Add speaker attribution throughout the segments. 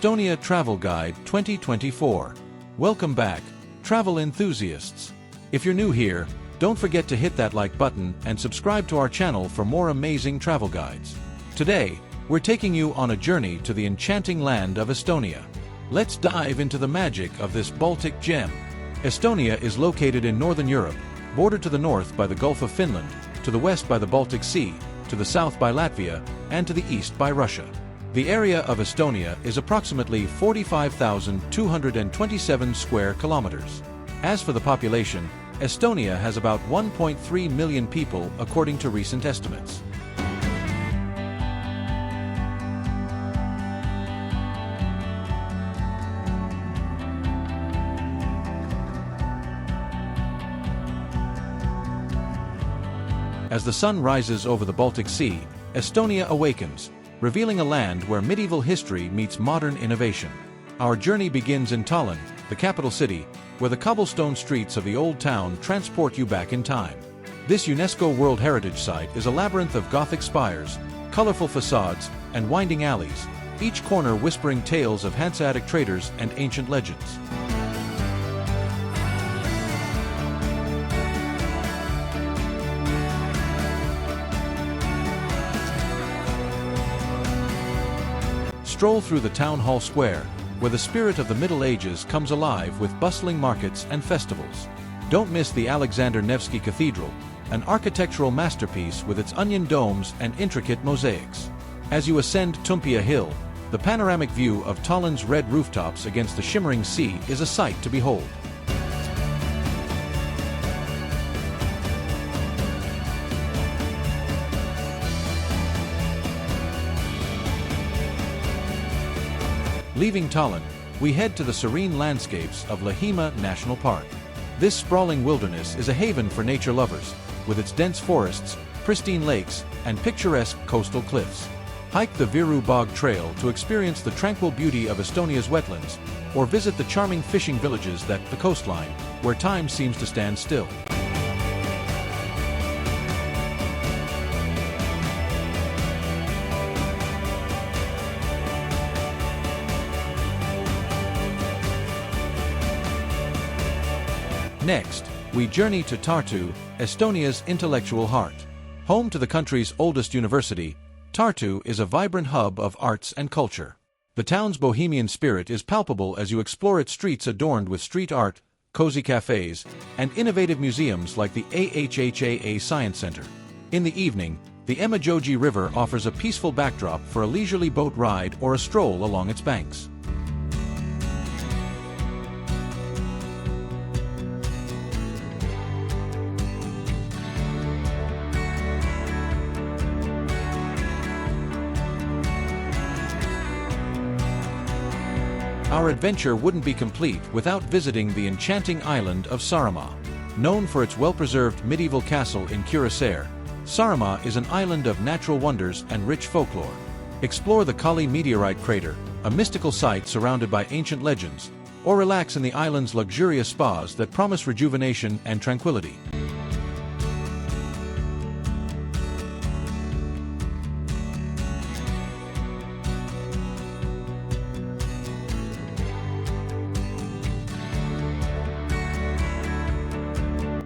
Speaker 1: Estonia Travel Guide 2024. Welcome back, travel enthusiasts. If you're new here, don't forget to hit that like button and subscribe to our channel for more amazing travel guides. Today, we're taking you on a journey to the enchanting land of Estonia. Let's dive into the magic of this Baltic gem. Estonia is located in northern Europe, bordered to the north by the Gulf of Finland, to the west by the Baltic Sea, to the south by Latvia, and to the east by Russia. The area of Estonia is approximately 45,227 square kilometers. As for the population, Estonia has about 1.3 million people according to recent estimates. As the sun rises over the Baltic Sea, Estonia awakens, revealing a land where medieval history meets modern innovation. Our journey begins in Tallinn, the capital city, where the cobblestone streets of the old town transport you back in time. This UNESCO World Heritage Site is a labyrinth of Gothic spires, colorful facades, and winding alleys, each corner whispering tales of Hanseatic traders and ancient legends. Stroll through the town hall square, where the spirit of the Middle Ages comes alive with bustling markets and festivals. Don't miss the Alexander Nevsky Cathedral, an architectural masterpiece with its onion domes and intricate mosaics. As you ascend Toompea Hill, the panoramic view of Tallinn's red rooftops against the shimmering sea is a sight to behold. Leaving Tallinn, we head to the serene landscapes of Lahima National Park. This sprawling wilderness is a haven for nature lovers, with its dense forests, pristine lakes, and picturesque coastal cliffs. Hike the Viru Bog Trail to experience the tranquil beauty of Estonia's wetlands, or visit the charming fishing villages that the coastline, where time seems to stand still. Next, we journey to Tartu, Estonia's intellectual heart. Home to the country's oldest university, Tartu is a vibrant hub of arts and culture. The town's bohemian spirit is palpable as you explore its streets adorned with street art, cozy cafes, and innovative museums like the AHHAA Science Center. In the evening, the Emajogi River offers a peaceful backdrop for a leisurely boat ride or a stroll along its banks. Our adventure wouldn't be complete without visiting the enchanting island of Saaremaa. Known for its well-preserved medieval castle in Kuressaare, Saaremaa is an island of natural wonders and rich folklore. Explore the Kali meteorite crater, a mystical site surrounded by ancient legends, or relax in the island's luxurious spas that promise rejuvenation and tranquility.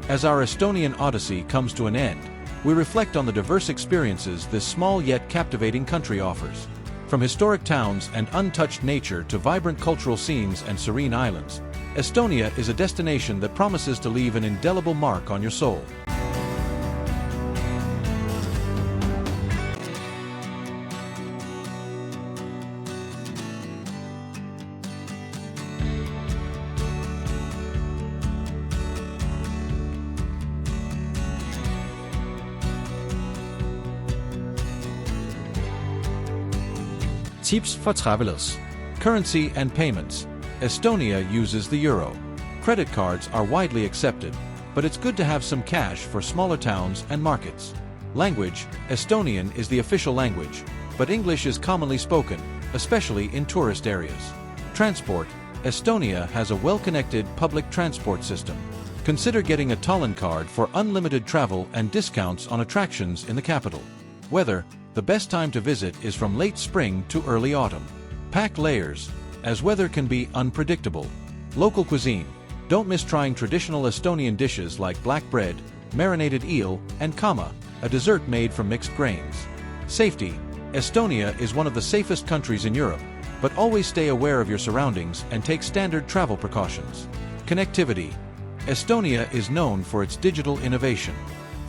Speaker 1: As our Estonian odyssey comes to an end, we reflect on the diverse experiences this small yet captivating country offers. From historic towns and untouched nature to vibrant cultural scenes and serene islands, Estonia is a destination that promises to leave an indelible mark on your soul. Tips for travelers. Currency and payments. Estonia uses the euro. Credit cards are widely accepted, but it's good to have some cash for smaller towns and markets. Language. Estonian is the official language, but English is commonly spoken, especially in tourist areas. Transport. Estonia has a well-connected public transport system. Consider getting a Tallinn card for unlimited travel and discounts on attractions in the capital. Weather. The best time to visit is from late spring to early autumn. Pack layers. as weather can be unpredictable. Local cuisine. Don't miss trying traditional Estonian dishes like black bread, marinated eel, and kama, a dessert made from mixed grains. Safety. Estonia is one of the safest countries in Europe, but always stay aware of your surroundings and take standard travel precautions. Connectivity. Estonia is known for its digital innovation.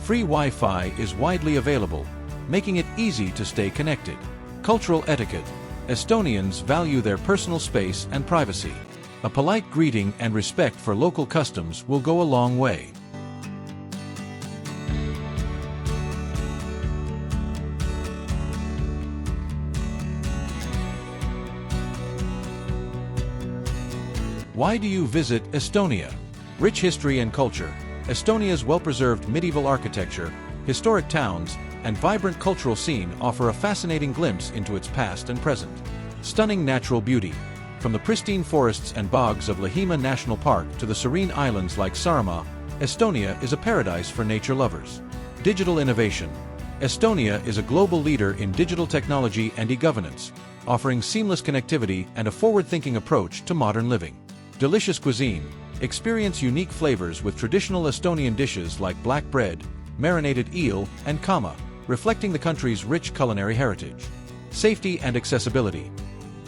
Speaker 1: Free Wi-Fi is widely available, making it easy to stay connected. Cultural etiquette. Estonians value their personal space and privacy. A polite greeting and respect for local customs will go a long way. Why do you visit Estonia? Rich history and culture. Estonia's well-preserved medieval architecture, historic towns, and vibrant cultural scene offer a fascinating glimpse into its past and present. Stunning natural beauty. From the pristine forests and bogs of Lahimaa National Park to the serene islands like Saaremaa, Estonia is a paradise for nature lovers. Digital innovation. Estonia is a global leader in digital technology and e-governance, offering seamless connectivity and a forward-thinking approach to modern living. Delicious cuisine. Experience unique flavors with traditional Estonian dishes like black bread, marinated eel, and kama, reflecting the country's rich culinary heritage. Safety and accessibility.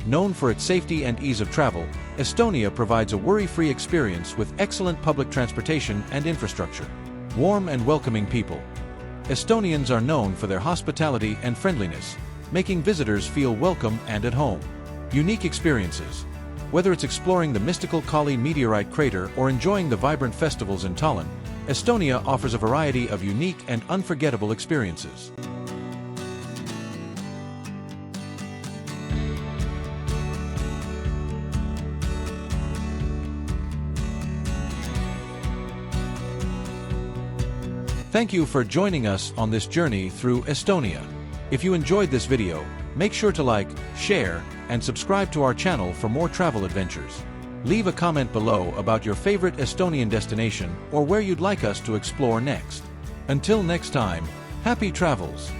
Speaker 1: Known for its safety and ease of travel, Estonia provides a worry-free experience with excellent public transportation and infrastructure. Warm and welcoming people. Estonians are known for their hospitality and friendliness, making visitors feel welcome and at home. Unique experiences. Whether it's exploring the mystical Kali meteorite crater or enjoying the vibrant festivals in Tallinn, Estonia offers a variety of unique and unforgettable experiences. Thank you for joining us on this journey through Estonia. If you enjoyed this video, make sure to like, share, and subscribe to our channel for more travel adventures. Leave a comment below about your favorite Estonian destination or where you'd like us to explore next. Until next time, happy travels!